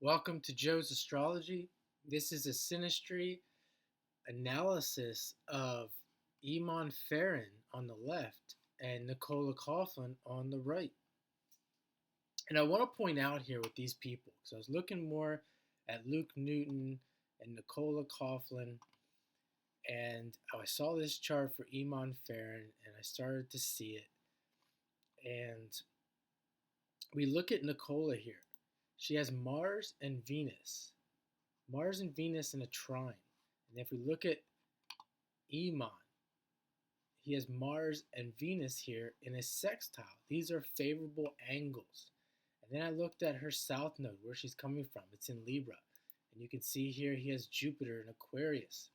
Welcome to Joe's Astrology. This is a Synastry analysis of Eamon Farren on the left and Nicola Coughlan on the right. And I want to point out here with these people, because I was looking more at Luke Newton and Nicola Coughlan, and I saw this chart for Eamon Farren, and I started to see it. And we look at Nicola here. She has Mars and Venus. Mars and Venus in a trine. And if we look at Eamon, he has Mars and Venus here in a sextile. These are favorable angles. And then I looked at her south node, where she's coming from. It's in Libra. And you can see here he has Jupiter in Aquarius.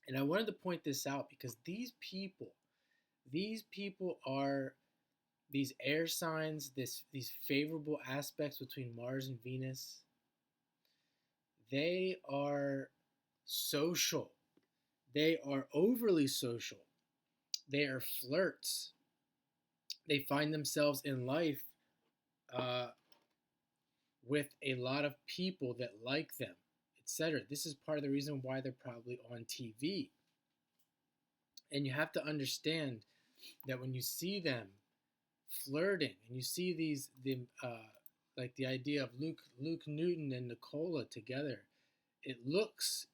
And I wanted to point this out because these people are these air signs, these favorable aspects between Mars and Venus. They are social. They are overly social. They are flirts. They find themselves in life with a lot of people that like them, etc. This is part of the reason why they're probably on TV. And you have to understand that when you see them flirting and you see like the idea of Luke Newton and Nicola together, it looks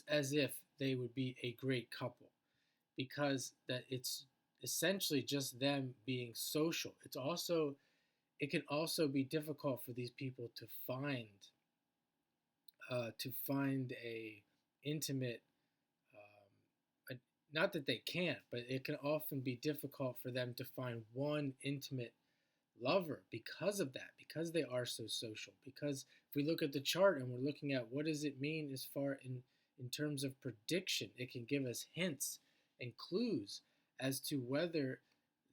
as if they would be a great couple, because that it's essentially just them being social. It can also be difficult for these people to find a intimate, not that they can't, but it can often be difficult for them to find one intimate lover because of that, because they are so social. Because if we look at the chart and we're looking at what does it mean as far in terms of prediction, it can give us hints and clues as to whether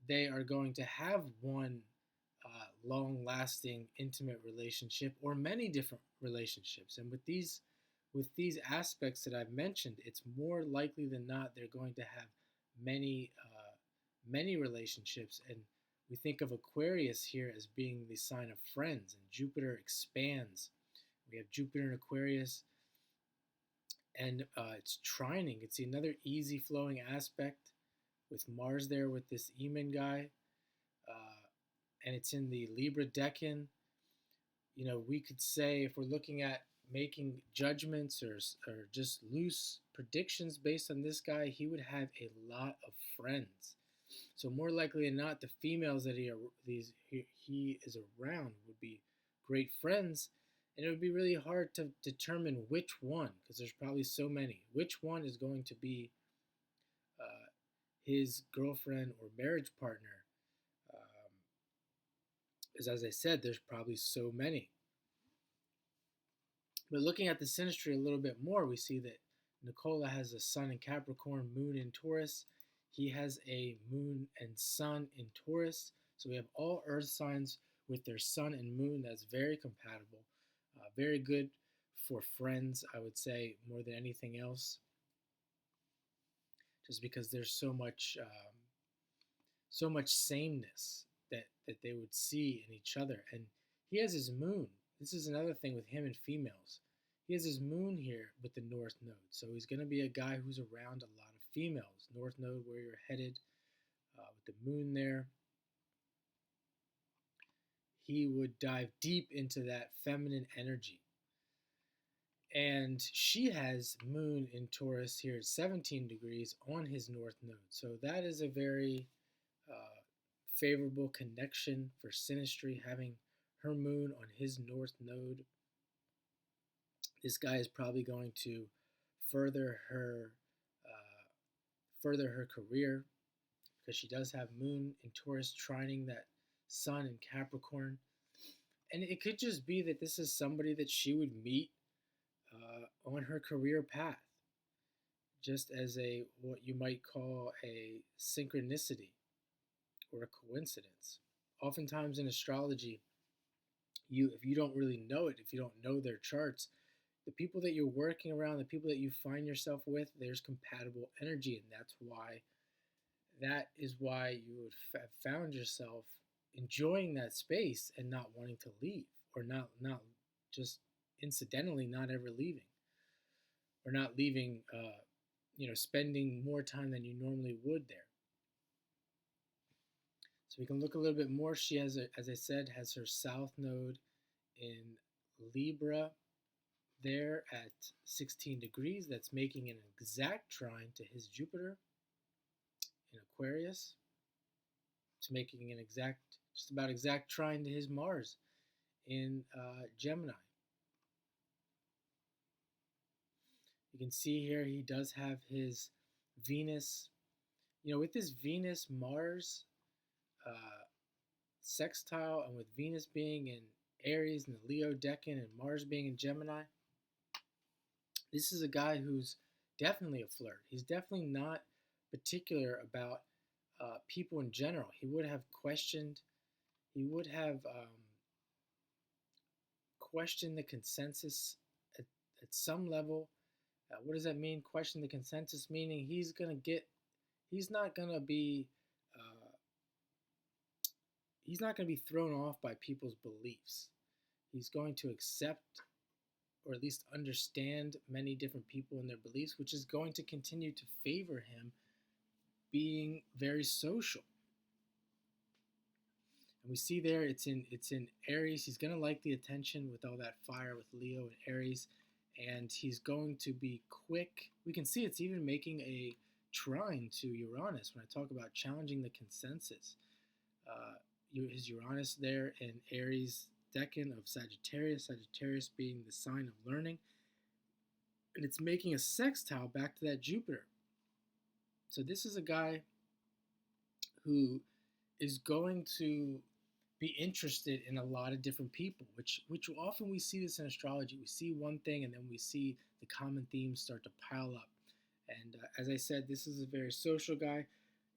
they are going to have one long-lasting intimate relationship or many different relationships. And with these aspects that I've mentioned, it's more likely than not they're going to have many relationships. And we think of Aquarius here as being the sign of friends, and Jupiter expands. We have Jupiter in Aquarius, and it's trining. It's another easy flowing aspect with Mars there with this Eamon guy, and it's in the Libra decan. We could say, if we're looking at making judgments or just loose predictions based on this guy, he would have a lot of friends. So more likely than not, the females that he is around would be great friends, and it would be really hard to determine which one, because there's probably so many. Which one is going to be his girlfriend or marriage partner? Because as I said, there's probably so many. But looking at the synastry a little bit more, we see that Nicola has a sun in Capricorn, moon in Taurus. He has a moon and sun in Taurus. So we have all earth signs with their sun and moon. That's very compatible. Very good for friends, I would say, more than anything else. Just because there's so much sameness that they would see in each other. And he has his moon. This is another thing with him and females. He has his moon here with the north node. So he's going to be a guy who's around a lot of females. North node, where you're headed, with the moon there. He would dive deep into that feminine energy. And she has moon in Taurus here at 17 degrees on his north node. So that is a very favorable connection for synastry, having her moon on his north node. This guy is probably going to further her career, because she does have moon in Taurus trining that sun in Capricorn. And it could just be that this is somebody that she would meet on her career path, just as what you might call a synchronicity or a coincidence. Oftentimes in astrology, if you don't really know it, if you don't know their charts, the people that you're working around, the people that you find yourself with, there's compatible energy, and that is why you would have found yourself enjoying that space and not wanting to leave, or not just incidentally not ever leaving, or not leaving, spending more time than you normally would there. So we can look a little bit more. She has, as I said, has her south node in Libra there at 16 degrees. That's making an exact trine to his Jupiter in Aquarius. It's making an exact, just about exact trine to his Mars in Gemini. You can see here he does have his Venus, with this Venus Mars sextile, and with Venus being in Aries and the Leo decan and Mars being in Gemini, this is a guy who's definitely a flirt. He's definitely not particular about people in general. He would have questioned the consensus at some level. What does that mean? Question the consensus, meaning he's not gonna be thrown off by people's beliefs. He's going to accept, or at least understand, many different people and their beliefs, which is going to continue to favor him being very social. And we see there it's in Aries. He's going to like the attention with all that fire with Leo and Aries, and he's going to be quick. We can see it's even making a trine to Uranus when I talk about challenging the consensus. His Uranus there in Aries decan of Sagittarius, Sagittarius being the sign of learning, and it's making a sextile back to that Jupiter. So this is a guy who is going to be interested in a lot of different people, which often we see this in astrology. We see one thing and then we see the common themes start to pile up. And as I said, this is a very social guy.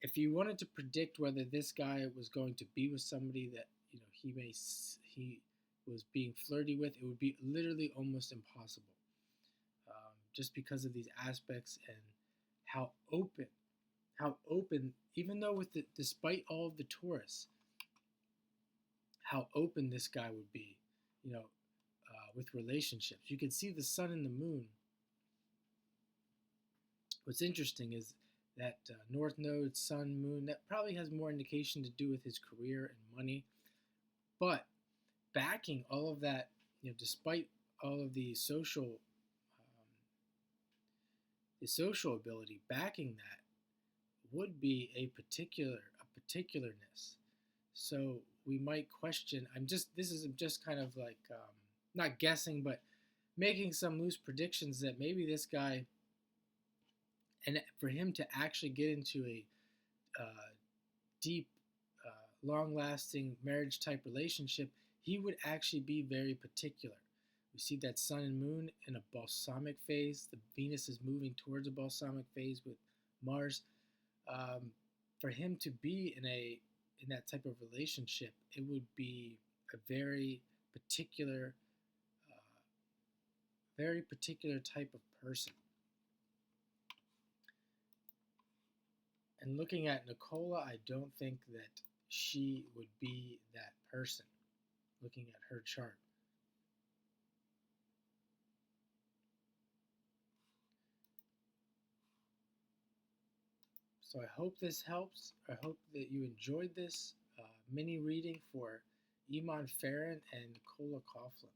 If you wanted to predict whether this guy was going to be with somebody that he was being flirty with, it would be literally almost impossible, just because of these aspects and how open, even though despite all of the Taurus, how open this guy would be, with relationships. You can see the sun and the moon. What's interesting is that North Node, Sun, Moon, that probably has more indication to do with his career and money. But backing all of that, despite all of the social ability, backing that would be a particularness. So we might question. This is just kind of like not guessing, but making some loose predictions that maybe this guy, and for him to actually get into a deep, long-lasting marriage-type relationship, he would actually be very particular. We see that Sun and Moon in a balsamic phase. The Venus is moving towards a balsamic phase with Mars. For him to be in that type of relationship, it would be a very particular type of person. And looking at Nicola, I don't think that she would be that person, looking at her chart. So I hope this helps. I hope that you enjoyed this mini reading for Eamon Farren and Nicola Coughlan.